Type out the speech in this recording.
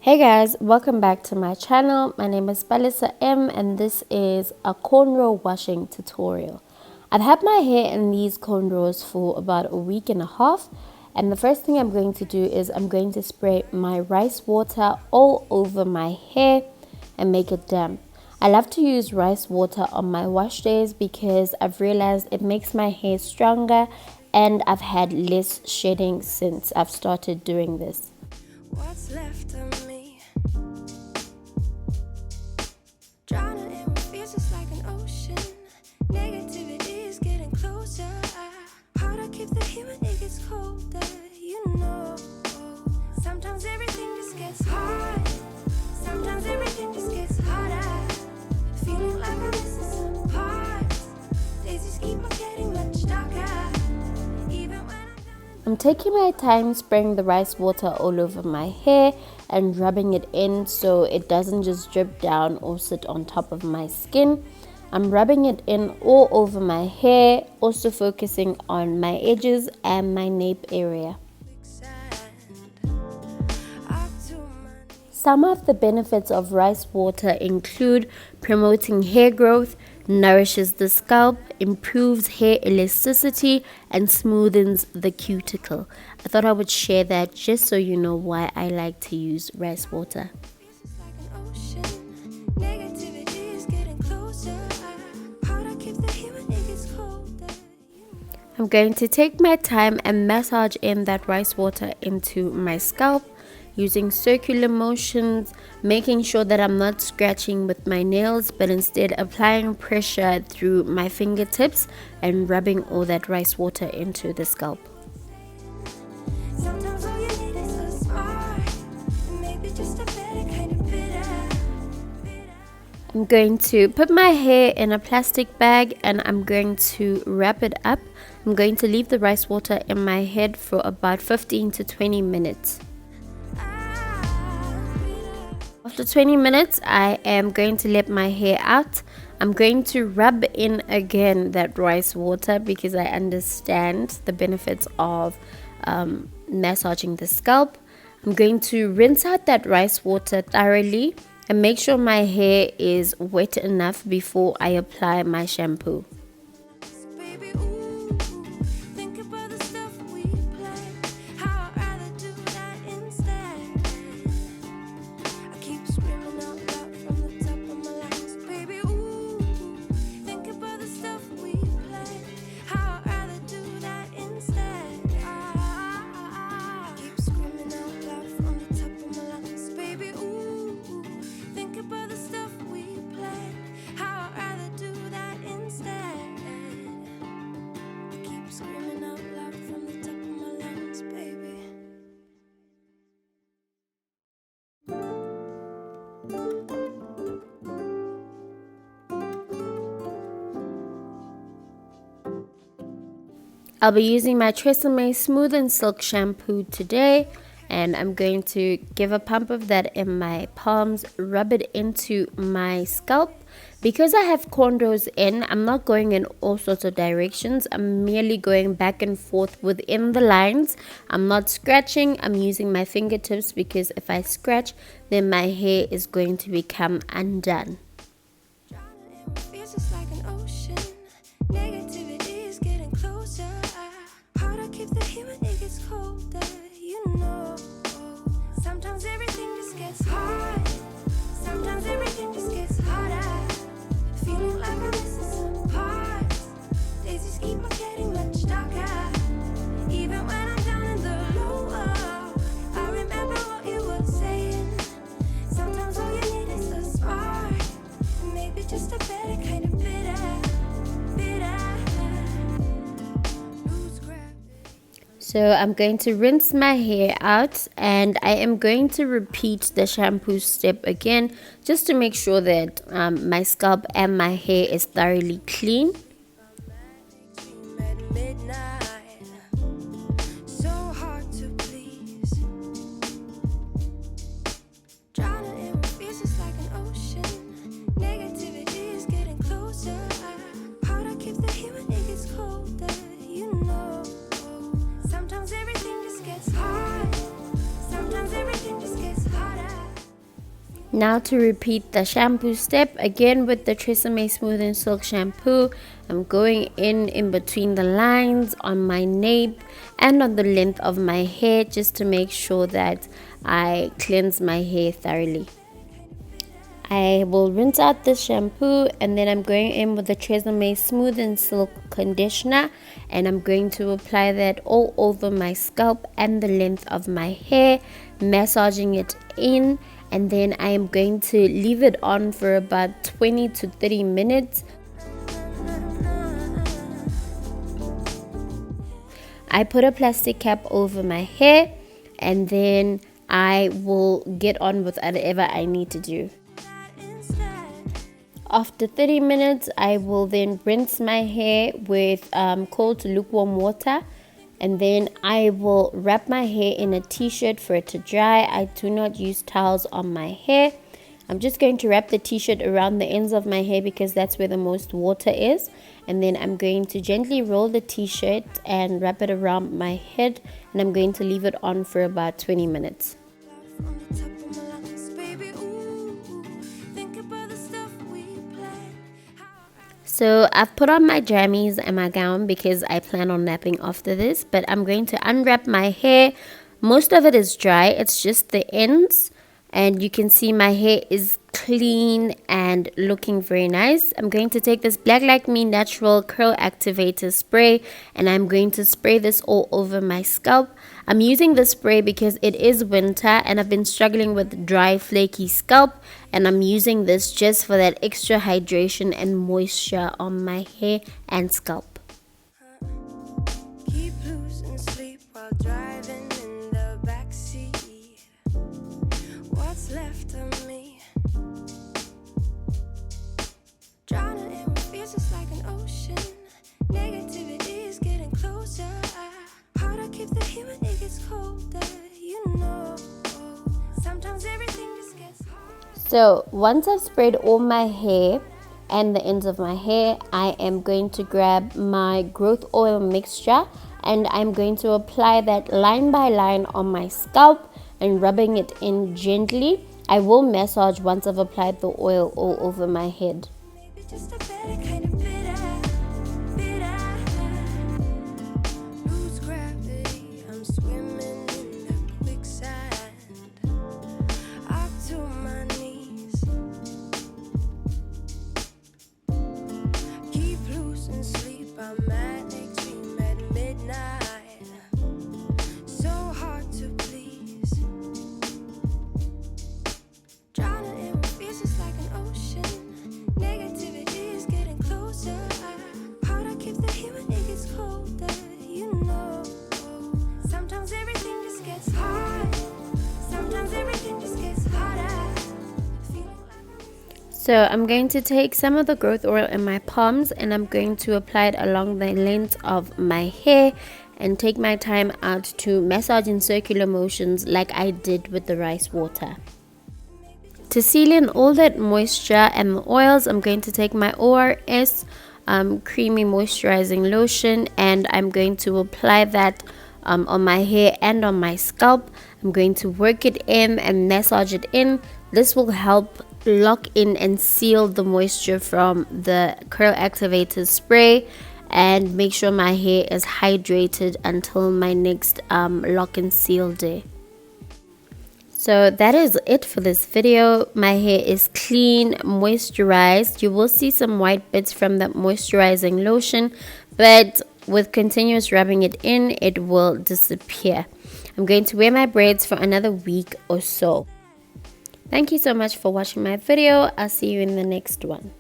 Hey guys, welcome back to my channel. My name is Palesa and this is a cornrow washing tutorial. I've had my hair in these cornrows for about a week and a half, and the first thing I'm going to do is I'm going to spray my rice water all over my hair and make it damp. I love to use rice water on my wash days because I've realized it makes my hair stronger and I've had less shedding since I've started doing this. What's left of me? Drowning in fears just like an ocean. Negativity is getting closer. Hard to keep the heat when it gets colder. You know, sometimes everything just gets hard. Sometimes everything just gets harder. Feeling like I'm missing some parts. Days just keep on getting much darker. Even when I'm taking my time spraying the rice water all over my hair and rubbing it in so it doesn't just drip down or sit on top of my skin. I'm rubbing it in all over my hair, also focusing on my edges and my nape area. Some of the benefits of rice water include promoting hair growth, nourishes the scalp, improves hair elasticity, and smoothens the cuticle. I thought I would share that just so you know why I like to use rice water. I'm going to take my time and massage in that rice water into my scalp, using circular motions, making sure that I'm not scratching with my nails but instead applying pressure through my fingertips and rubbing all that rice water into the scalp. I'm going to put my hair in a plastic bag and I'm going to wrap it up. I'm going to leave the rice water in my head for about 15 to 20 minutes. After 20 minutes, I am going to let my hair out. I'm going to rub in again that rice water because I understand the benefits of massaging the scalp. I'm going to rinse out that rice water thoroughly and make sure my hair is wet enough before I apply my shampoo. I'll be using my Tresemme Smooth and Silk shampoo today, and I'm going to give a pump of that in my palms, rub it into my scalp. Because I have cornrows in, I'm not going in all sorts of directions. I'm merely going back and forth within the lines. I'm not scratching. I'm using my fingertips because if I scratch, then my hair is going to become undone. Sometimes everything just gets hard. Sometimes everything just gets harder. Feeling like I'm missing some parts. Days just keep on getting much darker. Even when I'm down in the low, I remember what you were saying. Sometimes all you need is a spark. Maybe just a better kind of bitter. So I'm going to rinse my hair out and I am going to repeat the shampoo step again just to make sure that my scalp and my hair is thoroughly clean. Now to repeat the shampoo step again with the Tresemme Smooth and Silk shampoo. I'm going in between the lines on my nape and on the length of my hair, just to make sure that I cleanse my hair thoroughly. I will rinse out this shampoo, and then I'm going in with the Tresemme Smooth and Silk conditioner, and I'm going to apply that all over my scalp and the length of my hair, massaging it in, and then I am going to leave it on for about 20 to 30 minutes. I put a plastic cap over my hair, and then I will get on with whatever I need to do. After 30 minutes, I will then rinse my hair with cold to lukewarm water, and then I will wrap my hair in a t-shirt for it to dry. I do not use towels on my hair. I'm just going to wrap the t-shirt around the ends of my hair because that's where the most water is, and then I'm going to gently roll the t-shirt and wrap it around my head, and I'm going to leave it on for about 20 minutes. So I've put on my jammies and my gown because I plan on napping after this, but I'm going to unwrap my hair. Most of it is dry, it's just the ends, and you can see my hair is clean and looking very nice. I'm going to take this Black Like Me Natural Curl Activator spray, and I'm going to spray this all over my scalp. I'm using this spray because it is winter and I've been struggling with dry, flaky scalp, and I'm using this just for that extra hydration and moisture on my hair and scalp. Keep losing sleep while driving in the backseat. What's left of me? Drowning in what feels just like an ocean. Negativity is getting closer. Hard to keep the heat when it gets colder. You know, sometimes everything just gets hard. So once I've sprayed all my hair and the ends of my hair, I am going to grab my growth oil mixture, and I'm going to apply that line by line on my scalp and rubbing it in gently. I will massage once I've applied the oil all over my head. Maybe just a better kind of bitter. Lose gravity, I'm swimming in the quicksand. Up to my knees. Keep losing sleep, I'm at extreme at midnight. So hard to please. Drowning in what feels just like an ocean. Negativity is getting closer. Hard to keep the heat when it gets colder. You know, sometimes everything just gets hard. Sometimes everything just gets harder. Feeling like So I'm going to take some of the growth oil in my palms, and I'm going to apply it along the length of my hair and take my time out to massage in circular motions like I did with the rice water. To seal in all that moisture and the oils, I'm going to take my ORS creamy moisturizing lotion, and I'm going to apply that on my hair and on my scalp. I'm going to work it in and massage it in. This will help lock in and seal the moisture from the curl activator spray and make sure my hair is hydrated until my next lock and seal day. So that is it for this video. My hair is clean, moisturized. You will see some white bits from the moisturizing lotion, but with continuous rubbing it in, it will disappear. I'm going to wear my braids for another week or so. Thank you so much for watching my video. I'll see you in the next one.